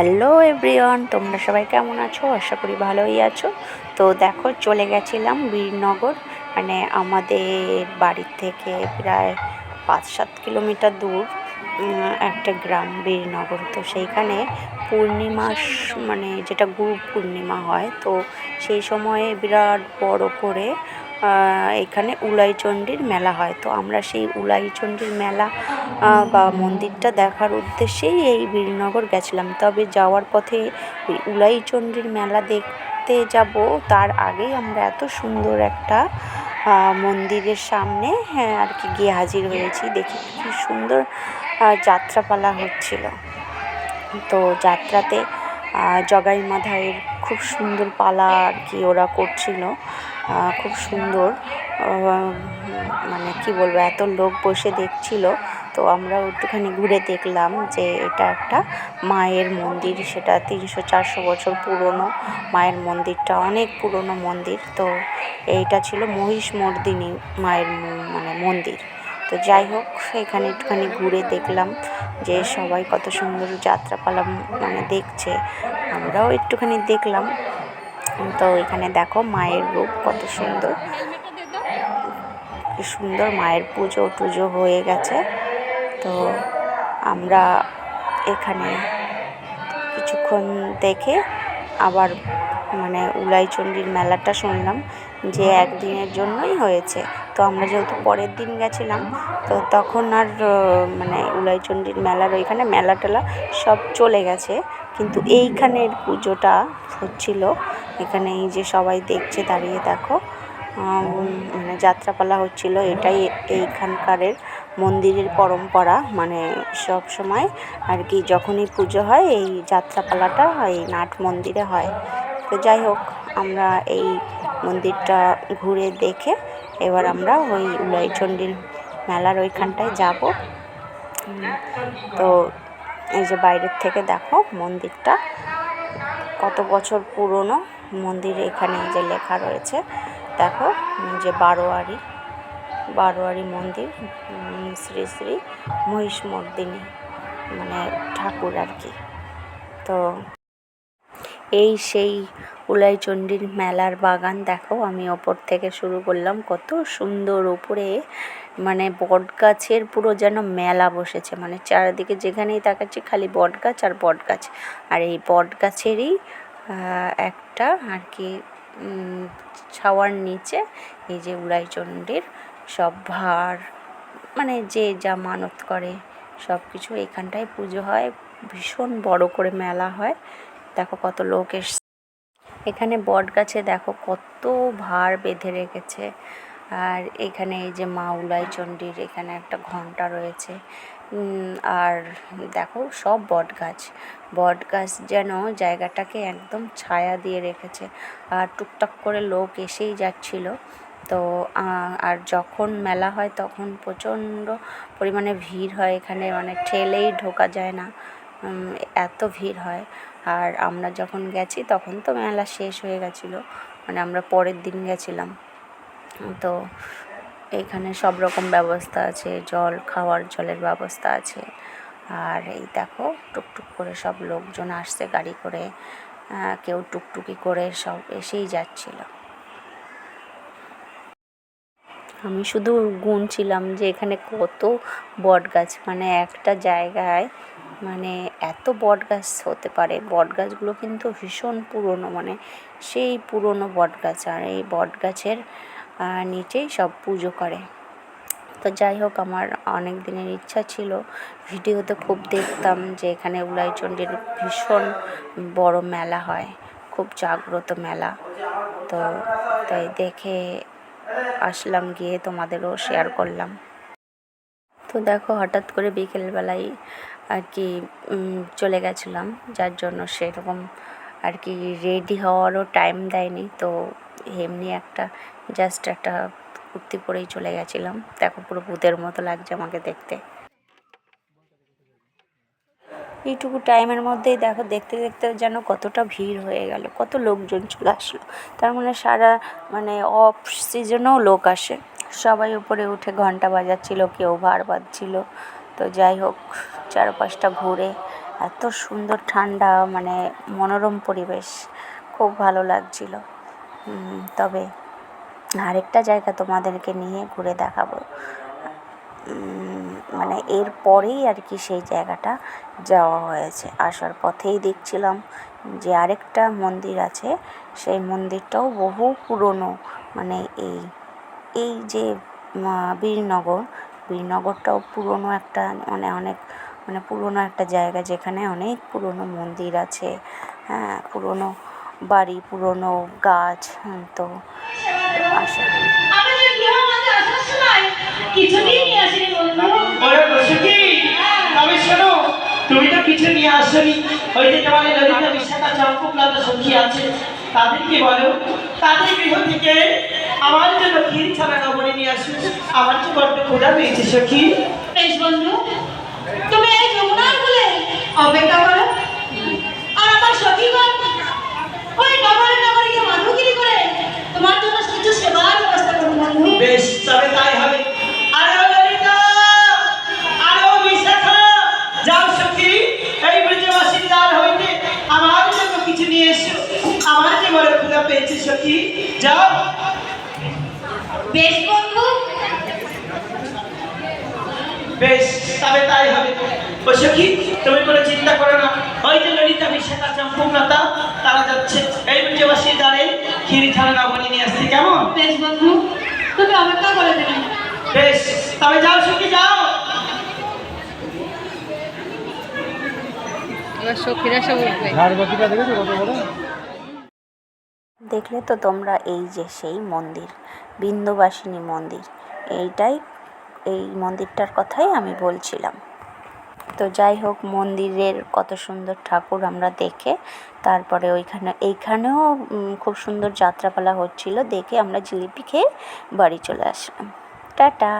Hello everyone, তোমরা সবাই কেমন আছো? আশা করি ভালোই আছো। তো দেখো, চলে গেছিলাম বীরনগর, মানে আমাদের বাড়ির থেকে প্রায় 5-7 কিলোমিটার দূর একটা গ্রাম বীরনগর। তো সেইখানে পূর্ণিমা মানে যেটা গুরু পূর্ণিমা হয়, তো সেই সময়ে বিরাট বড় করে এখানে উলাইচণ্ডীর মেলা হয়। তো আমরা সেই উলাইচণ্ডীর মেলা বা মন্দিরটা দেখার উদ্দেশ্যেই এই বীরনগর গেছিলাম। তবে যাওয়ার পথে ওই উলাইচণ্ডীর মেলা দেখতে যাব, তার আগেই আমরা এত সুন্দর একটা মন্দিরের সামনে আর কি গিয়ে হাজির হয়েছি। দেখি কি সুন্দর যাত্রাপালা হচ্ছিল। তো যাত্রাতে জগাই মাধাইয়ের খুব সুন্দর পালা আর কি ওরা করছিল, খুব সুন্দর। মানে কি বলবো, এত লোক বসে দেখছিল। তো আমরা একটুখানি ঘুরে দেখলাম যে এটা একটা মায়ের মন্দির, সেটা 300-400 বছর পুরনো। মায়ের মন্দিরটা অনেক পুরনো মন্দির। তো এইটা ছিল মহিষমর্দিনী মায়ের মানে মন্দির। তো যাই হোক, এখানে একটুখানি ঘুরে দেখলাম যে সবাই কত সুন্দর যাত্রাপালা মানে দেখছে, আমরাও একটুখানি দেখলাম। তো এখানে দেখো মায়ের রূপ কত সুন্দর, কি সুন্দর। মায়ের পুজো টুজো হয়ে গেছে। তো আমরা এখানে কিছুক্ষণ দেখে আবার মানে উলাইচণ্ডীর মেলাটা শুনলাম যে একদিনের জন্যই হয়েছে। তো আমরা যেহেতু পরের দিন গেছিলাম, তো তখন আর মানে উলাইচণ্ডীর মেলার ওইখানে মেলা টেলা সব চলে গেছে, কিন্তু এইখানের পুজোটা হচ্ছিল। এখানে এই যে সবাই দেখছে দাঁড়িয়ে, দেখো মানে যাত্রাপালা হচ্ছিল। এটাই এইখানকারের মন্দিরের পরম্পরা, মানে সব সময় আর কি যখনই পুজো হয় এই যাত্রাপালাটা এই নাট মন্দিরে হয়। তো যাই হোক, আমরা এই মন্দিরটা ঘুরে দেখে এবার আমরা ওই উলাইচণ্ডীর মেলার ওইখানটায় যাব। তো এই যে বাইরের থেকে দেখো মন্দিরটা কত বছর পুরনো মন্দির। এখানে যে লেখা রয়েছে দেখো যে বারোয়ারি মন্দির, শ্রী শ্রী মহিষমর্দিনী মানে ঠাকুর আর কি। তো এই সেই উলাইচণ্ডীর মেলার বাগান দেখো, আমি ওপর থেকে শুরু করলাম, কত সুন্দর ওপরে মানে বট গাছের পুরো যেন মেলা বসেছে। মানে চারিদিকে যেখানেই তাকাচ্ছি খালি বট গাছ আর বট গাছ। আর এই বট গাছেরই একটা আর কি ছাওয়ার নিচে এই যে উলাইচণ্ডীর সব ভার, মানে যে যা মানত করে সব কিছু এখানটায় পুজো হয়। ভীষণ বড় করে মেলা হয়। দেখো কত লোক এসছে এখানে। বট গাছে দেখো কত ভার বেঁধে রেখেছে। আর এখানে এই যে মা উলাইচণ্ডীর এখানে একটা ঘণ্টা রয়েছে। আর দেখো সব বট গাছ যেন জায়গাটাকে একদম ছায়া দিয়ে রেখেছে। আর টুকটাক করে লোক এসেই যাচ্ছিল। তো আর যখন মেলা হয় তখন প্রচণ্ড পরিমাণে ভিড় হয় এখানে, মানে ঠেলেই ঢোকা যায় না, এত ভিড় হয়। আর আমরা যখন গেছি তখন তো মেলা শেষ হয়ে গেছিলো, মানে আমরা পরের দিন গেছিলাম। তো এখানে সব রকম ব্যবস্থা আছে, খাওয়ার জলের ব্যবস্থা আছে। আর এই দেখো টুকটুক করে সব লোকজন আসছে গাড়ি করে, কেউ টুকটুকি করে সব এসেই যাচ্ছিল। আমি শুধু গুনছিলাম যে এখানে কত বট গাছ, মানে একটা জায়গায় মানে এত বট গাছ হতে পারে। বট গাছগুলো কিন্তু ভীষণ পুরনো, মানে সেই পুরনো বট গাছ। আর এই বট গাছের নিচেই সব পুজো করে। তো যাই হোক, আমার অনেক দিনের ইচ্ছা ছিল, ভিডিওতে খুব দেখতাম যে এখানে উলাইচণ্ডীর ভীষণ বড় মেলা হয়, খুব জাগ্রত মেলা। তো তাই দেখে আসলাম, গিয়ে তোমাদেরও শেয়ার করলাম। তো দেখো হঠাৎ করে বিকেলবেলায় আর কি চলে গেছিলাম, যার জন্য সেরকম আর কি রেডি হওয়ারও টাইম দেয়নি। তো এমনি জাস্ট একটা কুর্তি পরেই চলে গেছিলাম। দেখো পুরো ভূতের মতো লাগছে আমাকে দেখতে। এইটুকু টাইমের মধ্যেই দেখো দেখতে দেখতে যেন কতটা ভিড় হয়ে গেল, কত লোকজন চলে আসলো। তার মানে অফ সিজনেও লোক আসে। সবাই উপরে উঠে ঘন্টা বাজাচ্ছিল, কেউ ভার বাজছিল। তো যাই হোক, চারপাশটা ঘুরে এত সুন্দর ঠান্ডা, মানে মনোরম পরিবেশ, খুব ভালো লাগছিল। তবে আরেকটা জায়গা তোমাদেরকে নিয়ে ঘুরে দেখাবো, মানে এর পরেই আর কি সেই জায়গাটা যাওয়া হয়েছে। আসার পথেই দেখছিলাম যে আরেকটা মন্দির আছে, সেই মন্দিরটাও বহু পুরনো, মানে এই যে বীরনগরটাও পুরনো একটা, মানে অনেক মানে পুরনো একটা জায়গা, যেখানে অনেক পুরনো মন্দির আছে, হ্যাঁ, পুরনো বাড়ি, পুরনো গাছ। তো আসা তুমি তো কিছু নিয়ে আসনি। ওই যে তোমার ললিতা বিশাখা চম্পকলতা সখী আছে, তাদেরকে বলো তাদের গৃহ থেকে আমার জন্য ক্ষীর ছাড়া নবনী নিয়ে আসো। আমার তো বড্ড ক্ষুধা পেয়েছে সখী। বেশ বন্ধু, তুমি এই যমুনার কূলে অপেক্ষা করো, আর আমার সখীগণ ওই নগরে নগরে গিয়ে মাধুগিরি করে তোমার জন্য কিছু সেবার ব্যবস্থা করবো বন্ধু। বেশ, তবে তাই হবে। আরে ও ললিতা, আরে ও বিশাখা, যাও সখী, এই ব্রজবাসীর দ্বার হইতে আমার জন্য কিছু নিয়ে এসো। আমার যে বড় ক্ষুধা পেয়েছে সখী, যাও। বেশ বন্ধু, বেশ, তবে তাই হবে। ও সখী, তুমি কোনো চিন্তা করো না। ওই যে ললিতা বিশাখা চম্পকলতা, তারা যাচ্ছে এই ব্রজবাসীর দ্বারে ক্ষীর ছাড়া নবনী নিয়ে আসছে। কেমন? বেশ বন্ধু, তুমি অপেক্ষা করে দিলে। বেশ, তবে যাও সখী, যাও। এবার সখীরা সব উঠবে। দেখলে তো তোমরা, এই যে সেই মন্দির, বিন্দুবাসিনী মন্দির, এই মন্দিরটার কথাই আমি বলছিলাম। তো যাই হোক, মন্দিরের কত সুন্দর ঠাকুর আমরা দেখে, তারপরে এইখানেও খুব সুন্দর যাত্রাপালা হচ্ছিল, দেখে আমরা জিলিপি খেয়ে বাড়ি চলে আসলাম। টাটা।